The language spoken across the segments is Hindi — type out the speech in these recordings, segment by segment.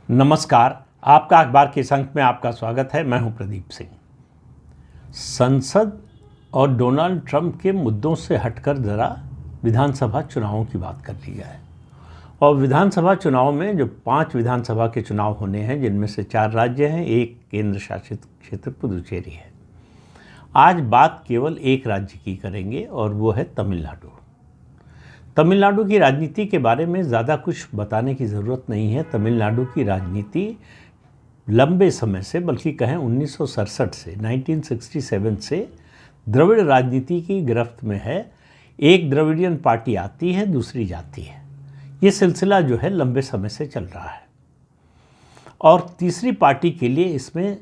नमस्कार। आपका अखबार के अंक में आपका स्वागत है। मैं हूं प्रदीप सिंह। संसद और डोनाल्ड ट्रंप के मुद्दों से हटकर ज़रा विधानसभा चुनावों की बात कर ली जाए। और विधानसभा चुनाव में जो 5 विधानसभा के चुनाव होने हैं, जिनमें से 4 राज्य हैं, एक केंद्र शासित क्षेत्र पुदुचेरी है। आज बात केवल एक राज्य की करेंगे और वो है तमिलनाडु। तमिलनाडु की राजनीति के बारे में ज़्यादा कुछ बताने की ज़रूरत नहीं है। तमिलनाडु की राजनीति लंबे समय से, बल्कि कहें 1967 से 1967 से द्रविड़ राजनीति की गिरफ्त में है। एक द्रविडियन पार्टी आती है, दूसरी जाती है। ये सिलसिला जो है लंबे समय से चल रहा है और तीसरी पार्टी के लिए इसमें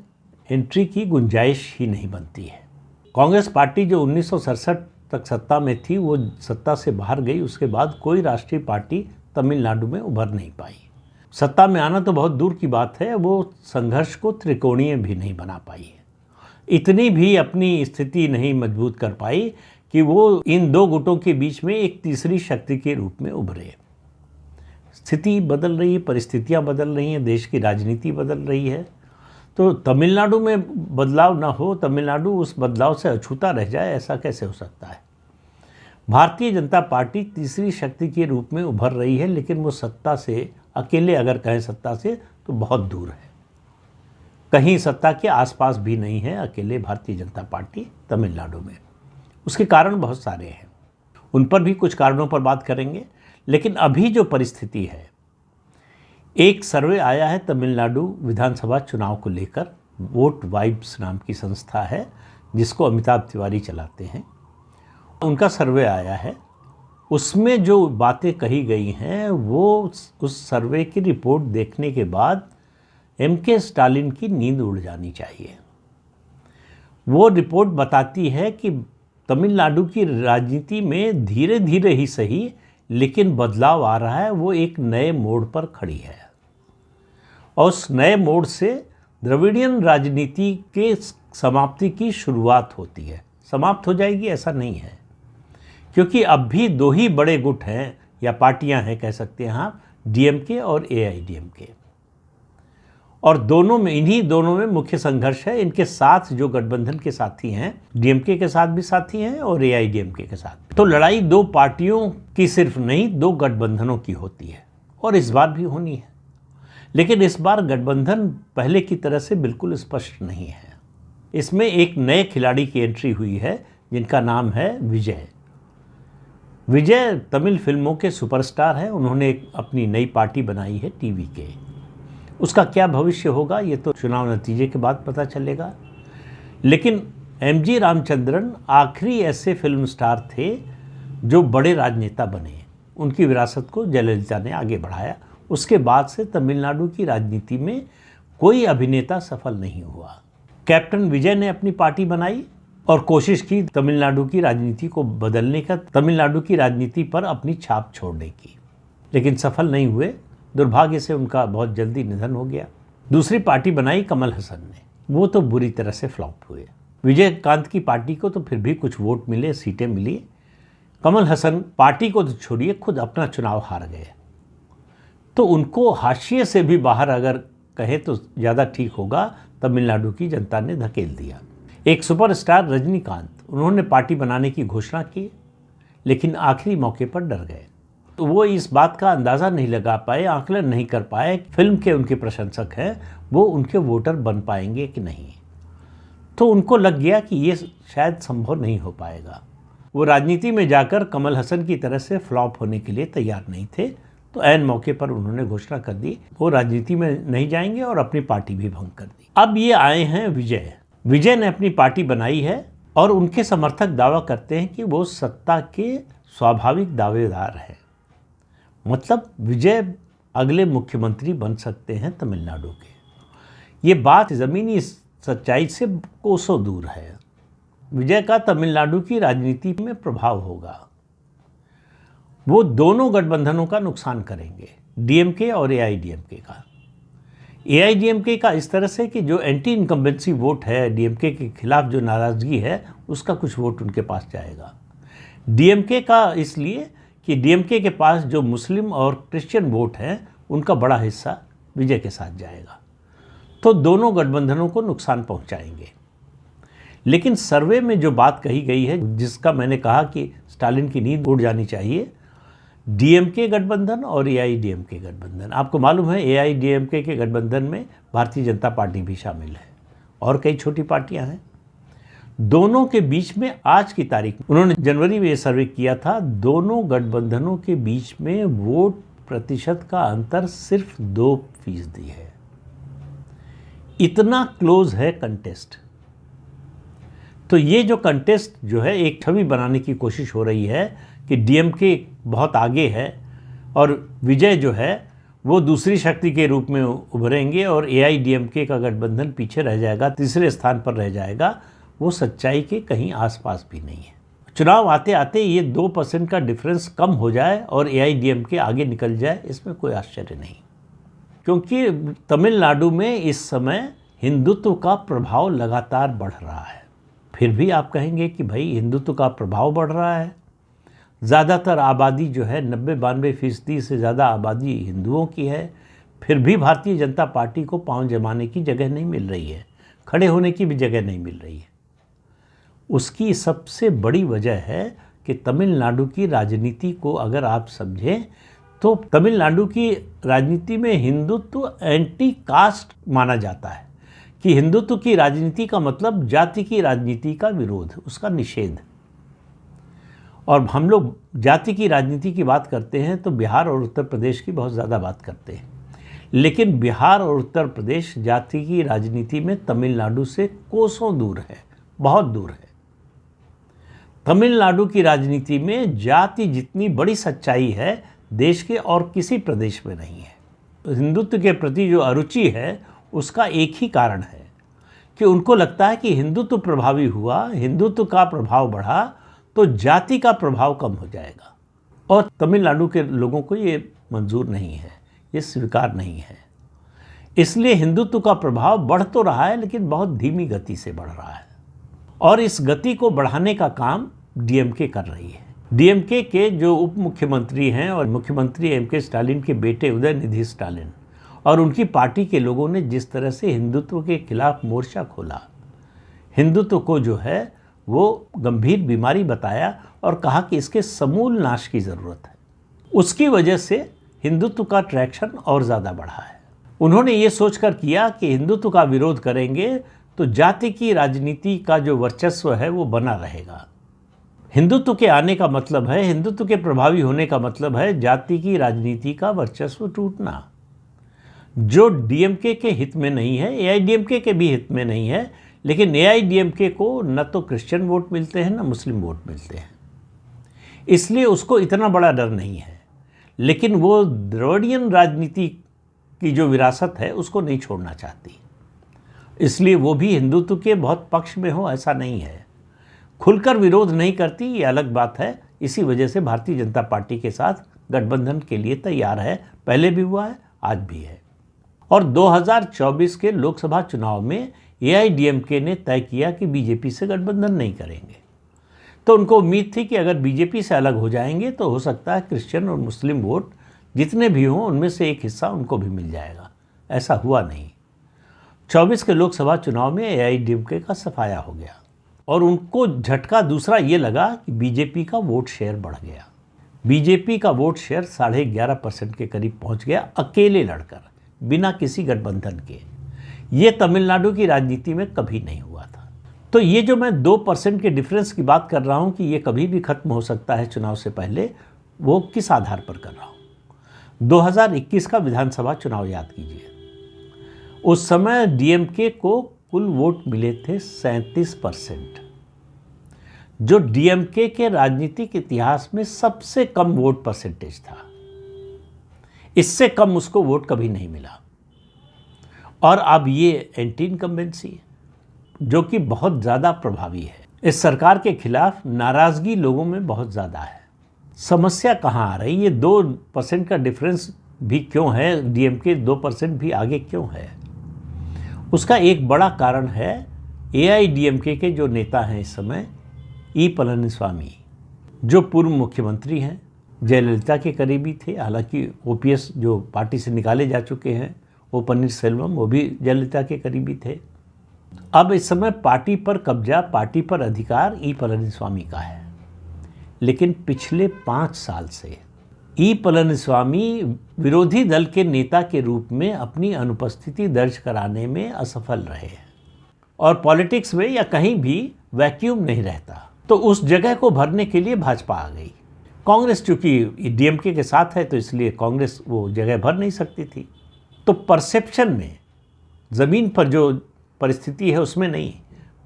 एंट्री की गुंजाइश ही नहीं बनती है। कांग्रेस पार्टी जो 1967 तक सत्ता में थी, वो सत्ता से बाहर गई। उसके बाद कोई राष्ट्रीय पार्टी तमिलनाडु में उभर नहीं पाई। सत्ता में आना तो बहुत दूर की बात है, वो संघर्ष को त्रिकोणीय भी नहीं बना पाई है। इतनी भी अपनी स्थिति नहीं मजबूत कर पाई कि वो इन दो गुटों के बीच में एक तीसरी शक्ति के रूप में उभरे। स्थिति बदल रही है, परिस्थितियां बदल रही हैं, देश की राजनीति बदल रही है। तो तमिलनाडु में बदलाव ना हो, तमिलनाडु उस बदलाव से अछूता रह जाए, ऐसा कैसे हो सकता है। भारतीय जनता पार्टी तीसरी शक्ति के रूप में उभर रही है, लेकिन वो सत्ता से अकेले, अगर कहें सत्ता से, तो बहुत दूर है। कहीं सत्ता के आसपास भी नहीं है अकेले भारतीय जनता पार्टी तमिलनाडु में। उसके कारण बहुत सारे हैं, उन पर भी कुछ कारणों पर बात करेंगे। लेकिन अभी जो परिस्थिति है, एक सर्वे आया है तमिलनाडु विधानसभा चुनाव को लेकर। वोट वाइब्स नाम की संस्था है, जिसको अमिताभ तिवारी चलाते हैं। उनका सर्वे आया है। उसमें जो बातें कही गई हैं, वो उस सर्वे की रिपोर्ट देखने के बाद एमके स्टालिन की नींद उड़ जानी चाहिए। वो रिपोर्ट बताती है कि तमिलनाडु की राजनीति में धीरे धीरे ही सही, लेकिन बदलाव आ रहा है। वो एक नए मोड़ पर खड़ी है और उस नए मोड़ से द्रविडियन राजनीति के समाप्ति की शुरुआत होती है। समाप्त हो जाएगी ऐसा नहीं है, क्योंकि अब भी 2 ही बड़े गुट हैं या पार्टियां हैं, कह सकते हैं आप, डीएमके और एआईडीएमके। और इन्हीं दोनों में मुख्य संघर्ष है। इनके साथ जो गठबंधन के साथी हैं, डीएमके के साथ भी साथी हैं और एआईडीएमके के साथ। तो लड़ाई 2 पार्टियों की सिर्फ नहीं, 2 गठबंधनों की होती है और इस बार भी होनी है। लेकिन इस बार गठबंधन पहले की तरह से बिल्कुल स्पष्ट नहीं है। इसमें एक नए खिलाड़ी की एंट्री हुई है, जिनका नाम है विजय। विजय तमिल फिल्मों के सुपरस्टार हैं। उन्होंने अपनी नई पार्टी बनाई है टीवी के। उसका क्या भविष्य होगा, ये तो चुनाव नतीजे के बाद पता चलेगा। लेकिन एमजी रामचंद्रन आखिरी ऐसे फिल्म स्टार थे जो बड़े राजनेता बने। उनकी विरासत को जयललिता ने आगे बढ़ाया। उसके बाद से तमिलनाडु की राजनीति में कोई अभिनेता सफल नहीं हुआ। कैप्टन विजय ने अपनी पार्टी बनाई और कोशिश की तमिलनाडु की राजनीति को बदलने का, तमिलनाडु की राजनीति पर अपनी छाप छोड़ने की, लेकिन सफल नहीं हुए। दुर्भाग्य से उनका बहुत जल्दी निधन हो गया। दूसरी पार्टी बनाई कमल हसन ने, वो तो बुरी तरह से फ्लॉप हुए। विजयकांत की पार्टी को तो फिर भी कुछ वोट मिले, सीटें मिली। कमल हसन पार्टी को तो छोड़िए, खुद अपना चुनाव हार गए। तो उनको हाशिए से भी बाहर, अगर कहें तो ज़्यादा ठीक होगा, तमिलनाडु की जनता ने धकेल दिया। एक सुपरस्टार रजनीकांत, उन्होंने पार्टी बनाने की घोषणा की, लेकिन आखिरी मौके पर डर गए। तो वो इस बात का अंदाज़ा नहीं लगा पाए, आकलन नहीं कर पाए, फिल्म के उनके प्रशंसक हैं, वो उनके वोटर बन पाएंगे कि नहीं। तो उनको लग गया कि ये शायद संभव नहीं हो पाएगा। वो राजनीति में जाकर कमल हसन की तरह से फ्लॉप होने के लिए तैयार नहीं थे। तो ऐन मौके पर उन्होंने घोषणा कर दी वो राजनीति में नहीं जाएंगे और अपनी पार्टी भी भंग कर दी। अब ये आए हैं विजय। विजय ने अपनी पार्टी बनाई है और उनके समर्थक दावा करते हैं कि वो सत्ता के स्वाभाविक दावेदार हैं। मतलब विजय अगले मुख्यमंत्री बन सकते हैं तमिलनाडु के। ये बात ज़मीनी सच्चाई से कोसों दूर है। विजय का तमिलनाडु की राजनीति में प्रभाव होगा। वो दोनों गठबंधनों का नुकसान करेंगे, डीएमके और एआईडीएमके का। एआईडीएमके का इस तरह से कि जो एंटी इनकम्बेंसी वोट है, डीएमके के खिलाफ जो नाराज़गी है, उसका कुछ वोट उनके पास जाएगा। डीएमके का इसलिए कि डीएमके के पास जो मुस्लिम और क्रिश्चियन वोट हैं, उनका बड़ा हिस्सा विजय के साथ जाएगा, तो दोनों गठबंधनों को नुकसान पहुंचाएंगे। लेकिन सर्वे में जो बात कही गई है, जिसका मैंने कहा कि स्टालिन की नींद उड़ जानी चाहिए, डीएमके गठबंधन और एआईडीएमके गठबंधन। आपको मालूम है एआईडीएमके के गठबंधन में भारतीय जनता पार्टी भी शामिल है और कई छोटी पार्टियां हैं। दोनों के बीच में आज की तारीख, उन्होंने जनवरी में ये सर्वे किया था, दोनों गठबंधनों के बीच में वोट प्रतिशत का अंतर सिर्फ 2% है। इतना क्लोज है कंटेस्ट। तो ये जो कंटेस्ट जो है, एक छवि बनाने की कोशिश हो रही है कि डीएमके बहुत आगे है और विजय जो है वो दूसरी शक्ति के रूप में उभरेंगे और एआईडीएमके का गठबंधन पीछे रह जाएगा, तीसरे स्थान पर रह जाएगा। वो सच्चाई के कहीं आसपास भी नहीं है। चुनाव आते आते ये 2% का डिफरेंस कम हो जाए और एआईडीएमके आगे निकल जाए, इसमें कोई आश्चर्य नहीं, क्योंकि तमिलनाडु में इस समय हिंदुत्व का प्रभाव लगातार बढ़ रहा है। फिर भी आप कहेंगे कि भाई हिंदुत्व का प्रभाव बढ़ रहा है, ज़्यादातर आबादी जो है 90-92% से ज़्यादा आबादी हिंदुओं की है, फिर भी भारतीय जनता पार्टी को पांव जमाने की जगह नहीं मिल रही है, खड़े होने की भी जगह नहीं मिल रही है। उसकी सबसे बड़ी वजह है कि तमिलनाडु की राजनीति को अगर आप समझें तो तमिलनाडु की राजनीति में हिंदुत्व एंटी कास्ट माना जाता है, कि हिंदुत्व की राजनीति का मतलब जाति की राजनीति का विरोध, उसका निषेध। और हम लोग जाति की राजनीति की बात करते हैं तो बिहार और उत्तर प्रदेश की बहुत ज़्यादा बात करते हैं, लेकिन बिहार और उत्तर प्रदेश जाति की राजनीति में तमिलनाडु से कोसों दूर है, बहुत दूर है। तमिलनाडु की राजनीति में जाति जितनी बड़ी सच्चाई है देश के और किसी प्रदेश में नहीं है। हिंदुत्व के प्रति जो अरुचि है उसका एक ही कारण है कि उनको लगता है कि हिंदुत्व प्रभावी हुआ, हिंदुत्व का प्रभाव बढ़ा तो जाति का प्रभाव कम हो जाएगा, और तमिलनाडु के लोगों को ये मंजूर नहीं है, ये स्वीकार नहीं है। इसलिए हिंदुत्व का प्रभाव बढ़ तो रहा है लेकिन बहुत धीमी गति से बढ़ रहा है, और इस गति को बढ़ाने का काम डीएमके कर रही है। डीएमके के जो उप मुख्यमंत्री हैं और मुख्यमंत्री एमके स्टालिन के बेटे उदयनिधि स्टालिन और उनकी पार्टी के लोगों ने जिस तरह से हिंदुत्व के खिलाफ मोर्चा खोला, हिंदुत्व को जो है वो गंभीर बीमारी बताया और कहा कि इसके समूल नाश की ज़रूरत है, उसकी वजह से हिंदुत्व का ट्रैक्शन और ज़्यादा बढ़ा है। उन्होंने ये सोचकर किया कि हिंदुत्व का विरोध करेंगे तो जाति की राजनीति का जो वर्चस्व है वो बना रहेगा। हिंदुत्व के आने का मतलब है, हिंदुत्व के प्रभावी होने का मतलब है जाति की राजनीति का वर्चस्व टूटना, जो डीएमके के हित में नहीं है, एआईडीएमके के भी हित में नहीं है। लेकिन एआईडीएमके को न तो क्रिश्चियन वोट मिलते हैं न मुस्लिम वोट मिलते हैं, इसलिए उसको इतना बड़ा डर नहीं है। लेकिन वो द्रविडियन राजनीति की जो विरासत है उसको नहीं छोड़ना चाहती, इसलिए वो भी हिंदुत्व के बहुत पक्ष में हो ऐसा नहीं है। खुलकर विरोध नहीं करती, ये अलग बात है। इसी वजह से भारतीय जनता पार्टी के साथ गठबंधन के लिए तैयार है, पहले भी हुआ है, आज भी है। और 2024 के लोकसभा चुनाव में एआईडीएमके ने तय किया कि बीजेपी से गठबंधन नहीं करेंगे। तो उनको उम्मीद थी कि अगर बीजेपी से अलग हो जाएंगे तो हो सकता है क्रिश्चियन और मुस्लिम वोट जितने भी हों उनमें से एक हिस्सा उनको भी मिल जाएगा। ऐसा हुआ नहीं। 24 के लोकसभा चुनाव में एआईडीएमके का सफाया हो गया और उनको झटका दूसरा ये लगा कि बीजेपी का वोट शेयर बढ़ गया। बीजेपी का वोट शेयर 11.5% के करीब पहुंच गया, अकेले लड़कर, बिना किसी गठबंधन के। ये तमिलनाडु की राजनीति में कभी नहीं हुआ था। तो ये जो मैं 2% के डिफरेंस की बात कर रहा हूँ कि ये कभी भी खत्म हो सकता है चुनाव से पहले, वो किस आधार पर कर रहा हूँ? 2021 का विधानसभा चुनाव याद कीजिए। उस समय डीएमके को कुल वोट मिले थे 37%, जो डीएमके के राजनीतिक इतिहास में सबसे कम वोट परसेंटेज था। इससे कम उसको वोट कभी नहीं मिला। और अब ये एंटी इनकम्बेंसी है जो कि बहुत ज़्यादा प्रभावी है। इस सरकार के खिलाफ नाराज़गी लोगों में बहुत ज़्यादा है। समस्या कहाँ आ रही है? 2% का डिफरेंस भी क्यों है? डीएमके 2% भी आगे क्यों है? उसका एक बड़ा कारण है एआईडीएमके के जो नेता हैं इस समय, ई पलनीस्वामी, जो पूर्व मुख्यमंत्री हैं, जयललिता के करीबी थे। हालांकि ओपीएस जो पार्टी से निकाले जा चुके हैं वो पन्नीरसेल्वम, वो भी जयललिता के करीबी थे। अब इस समय पार्टी पर कब्जा, पार्टी पर अधिकार ई पलनीस्वामी का है। लेकिन पिछले 5 साल से ई पलनीस्वामी विरोधी दल के नेता के रूप में अपनी अनुपस्थिति दर्ज कराने में असफल रहे हैं। और पॉलिटिक्स में या कहीं भी वैक्यूम नहीं रहता, तो उस जगह को भरने के लिए भाजपा आ गई। कांग्रेस चूंकि डीएमके के साथ है तो इसलिए कांग्रेस वो जगह भर नहीं सकती थी। तो परसेप्शन में, ज़मीन पर जो परिस्थिति है उसमें नहीं,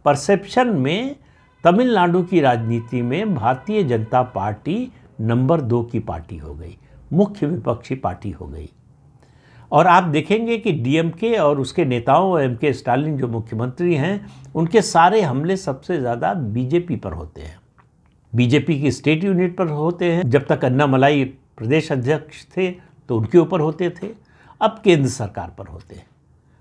परसेप्शन में तमिलनाडु की राजनीति में भारतीय जनता पार्टी नंबर 2 की पार्टी हो गई, मुख्य विपक्षी पार्टी हो गई। और आप देखेंगे कि डीएमके और उसके नेताओं, एमके स्टालिन जो मुख्यमंत्री हैं, उनके सारे हमले सबसे ज़्यादा बीजेपी पर होते हैं, बीजेपी की स्टेट यूनिट पर होते हैं। जब तक अन्नामलाई प्रदेश अध्यक्ष थे तो उनके ऊपर होते थे, अब केंद्र सरकार पर होते हैं,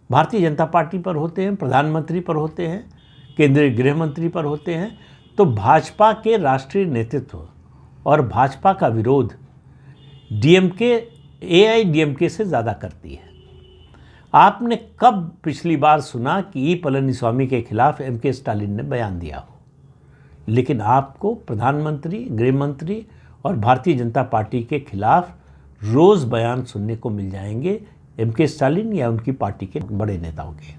भारतीय जनता पार्टी पर होते हैं, प्रधानमंत्री पर होते हैं, केंद्रीय गृह मंत्री पर होते हैं। तो भाजपा के राष्ट्रीय नेतृत्व और भाजपा का विरोध डीएमके एआईडीएमके से ज़्यादा करती है। आपने कब पिछली बार सुना कि ई पलनीस्वामी के खिलाफ एमके स्टालिन ने बयान दिया हो? लेकिन आपको प्रधानमंत्री, गृह मंत्री और भारतीय जनता पार्टी के खिलाफ रोज़ बयान सुनने को मिल जाएंगे, एमके स्टालिन या उनकी पार्टी के बड़े नेताओं के।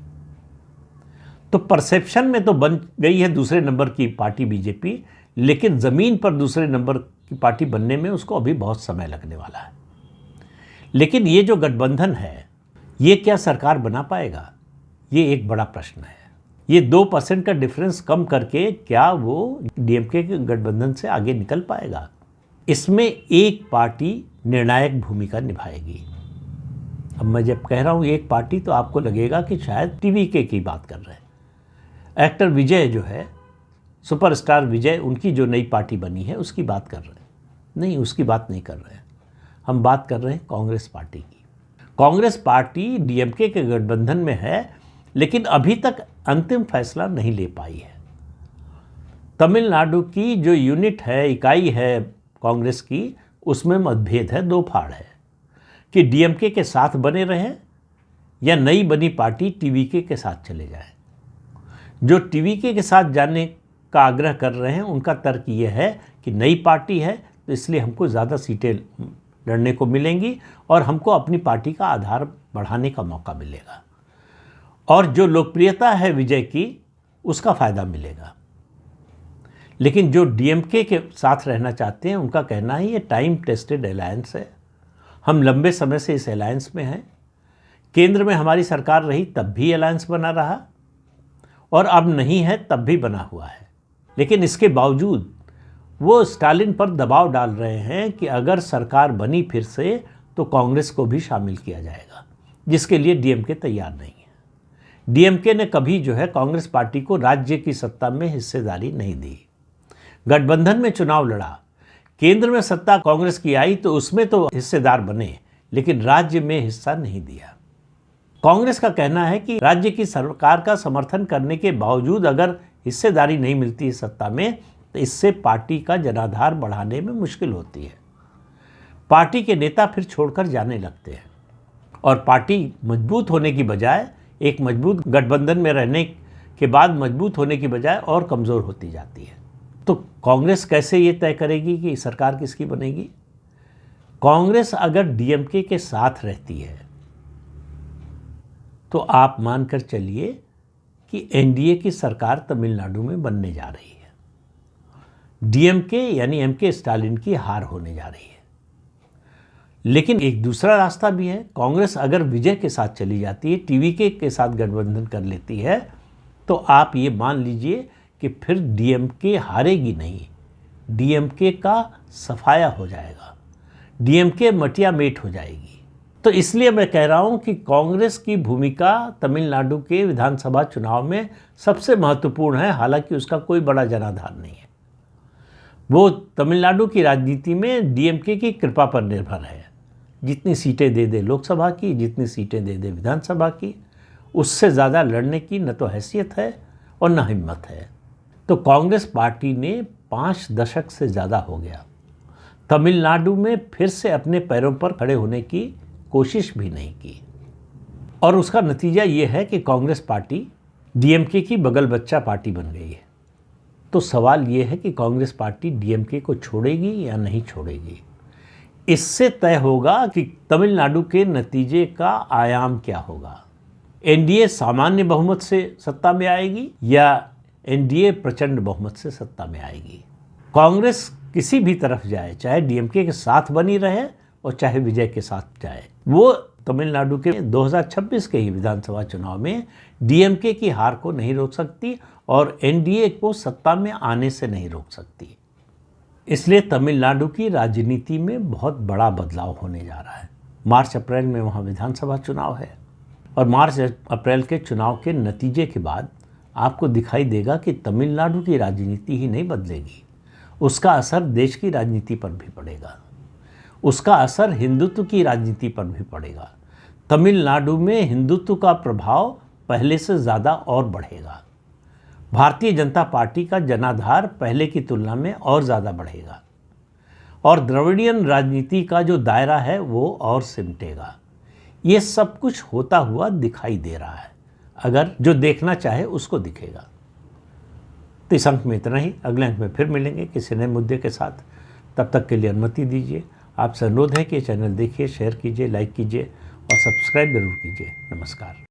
तो परसेप्शन में तो बन गई है दूसरे नंबर की पार्टी बीजेपी, लेकिन ज़मीन पर दूसरे नंबर की पार्टी बनने में उसको अभी बहुत समय लगने वाला है। लेकिन ये जो गठबंधन है, ये क्या सरकार बना पाएगा? ये एक बड़ा प्रश्न है। ये 2% का डिफरेंस कम करके क्या वो डीएमके के गठबंधन से आगे निकल पाएगा? इसमें एक पार्टी निर्णायक भूमिका निभाएगी। अब मैं जब कह रहा हूँ एक पार्टी, तो आपको लगेगा कि शायद टीवीके की बात कर रहे हैं। एक्टर विजय जो है, सुपरस्टार विजय, उनकी जो नई पार्टी बनी है उसकी बात कर रहे हैं। नहीं, उसकी बात नहीं कर रहे हैं। हम बात कर रहे हैं कांग्रेस पार्टी की। कांग्रेस पार्टी डीएमके के गठबंधन में है, लेकिन अभी तक अंतिम फैसला नहीं ले पाई है। तमिलनाडु की जो यूनिट है, इकाई है कांग्रेस की, उसमें मतभेद है, 2 फाड़ है कि डीएमके के साथ बने रहें या नई बनी पार्टी टीवीके के साथ चले जाए। जो टीवीके के साथ जाने का आग्रह कर रहे हैं, उनका तर्क ये है कि नई पार्टी है तो इसलिए हमको ज़्यादा सीटें लड़ने को मिलेंगी और हमको अपनी पार्टी का आधार बढ़ाने का मौका मिलेगा, और जो लोकप्रियता है विजय की, उसका फ़ायदा मिलेगा। लेकिन जो डीएमके के साथ रहना चाहते हैं, उनका कहना है ये टाइम टेस्टेड अलायंस है, हम लंबे समय से इस अलायंस में हैं, केंद्र में हमारी सरकार रही तब भी अलायंस बना रहा और अब नहीं है तब भी बना हुआ है। लेकिन इसके बावजूद वो स्टालिन पर दबाव डाल रहे हैं कि अगर सरकार बनी फिर से तो कांग्रेस को भी शामिल किया जाएगा, जिसके लिए डीएमके तैयार नहीं है। डीएमके ने कभी जो है कांग्रेस पार्टी को राज्य की सत्ता में हिस्सेदारी नहीं दी। गठबंधन में चुनाव लड़ा, केंद्र में सत्ता कांग्रेस की आई तो उसमें तो हिस्सेदार बने, लेकिन राज्य में हिस्सा नहीं दिया। कांग्रेस का कहना है कि राज्य की सरकार का समर्थन करने के बावजूद अगर हिस्सेदारी नहीं मिलती है सत्ता में, तो इससे पार्टी का जनाधार बढ़ाने में मुश्किल होती है। पार्टी के नेता फिर छोड़कर जाने लगते हैं और पार्टी मजबूत होने की बजाय, एक मजबूत गठबंधन में रहने के बाद मजबूत होने की बजाय और कमज़ोर होती जाती है। तो कांग्रेस कैसे ये तय करेगी कि सरकार किसकी बनेगी? कांग्रेस अगर डीएमके के साथ रहती है तो आप मानकर चलिए कि एनडीए की सरकार तमिलनाडु में बनने जा रही है। डीएमके यानी एमके स्टालिन की हार होने जा रही है। लेकिन एक दूसरा रास्ता भी है। कांग्रेस अगर विजय के साथ चली जाती है, टीवीके के साथ गठबंधन कर लेती है, तो आप ये मान लीजिए कि फिर डीएमके हारेगी नहीं, डीएमके का सफाया हो जाएगा, डीएमके मटिया मेट हो जाएगी। तो इसलिए मैं कह रहा हूं कि कांग्रेस की भूमिका तमिलनाडु के विधानसभा चुनाव में सबसे महत्वपूर्ण है, हालांकि उसका कोई बड़ा जनाधार नहीं है। वो तमिलनाडु की राजनीति में डीएमके की कृपा पर निर्भर है। जितनी सीटें दे दे लोकसभा की, जितनी सीटें दे दे विधानसभा की, उससे ज़्यादा लड़ने की न तो हैसियत है और न हिम्मत है। तो कांग्रेस पार्टी ने 5 दशक से ज़्यादा हो गया तमिलनाडु में फिर से अपने पैरों पर खड़े होने की कोशिश भी नहीं की। और उसका नतीजा ये है कि कांग्रेस पार्टी डीएमके की बगल बच्चा पार्टी बन गई है। तो सवाल ये है कि कांग्रेस पार्टी डीएमके को छोड़ेगी या नहीं छोड़ेगी। इससे तय होगा कि तमिलनाडु के नतीजे का आयाम क्या होगा। एनडीए सामान्य बहुमत से सत्ता में आएगी या एनडीए प्रचंड बहुमत से सत्ता में आएगी। कांग्रेस किसी भी तरफ जाए, चाहे डीएमके के साथ बनी रहे और चाहे विजय के साथ जाए, वो तमिलनाडु के 2026 के ही विधानसभा चुनाव में डीएमके की हार को नहीं रोक सकती और एनडीए को सत्ता में आने से नहीं रोक सकती। इसलिए तमिलनाडु की राजनीति में बहुत बड़ा बदलाव होने जा रहा है। मार्च अप्रैल में वहाँ विधानसभा चुनाव है और मार्च अप्रैल के चुनाव के नतीजे के बाद आपको दिखाई देगा कि तमिलनाडु की राजनीति ही नहीं बदलेगी, उसका असर देश की राजनीति पर भी पड़ेगा, उसका असर हिंदुत्व की राजनीति पर भी पड़ेगा। तमिलनाडु में हिंदुत्व का प्रभाव पहले से ज़्यादा और बढ़ेगा। भारतीय जनता पार्टी का जनाधार पहले की तुलना में और ज़्यादा बढ़ेगा और द्रविडियन राजनीति का जो दायरा है वो और सिमटेगा। ये सब कुछ होता हुआ दिखाई दे रहा है, अगर जो देखना चाहे उसको दिखेगा। तो इस अंक में इतना ही। अगले अंक में फिर मिलेंगे किसी नए मुद्दे के साथ। तब तक के लिए अनुमति दीजिए। आपसे अनुरोध है कि चैनल देखिए, शेयर कीजिए, लाइक कीजिए और सब्सक्राइब जरूर कीजिए। नमस्कार।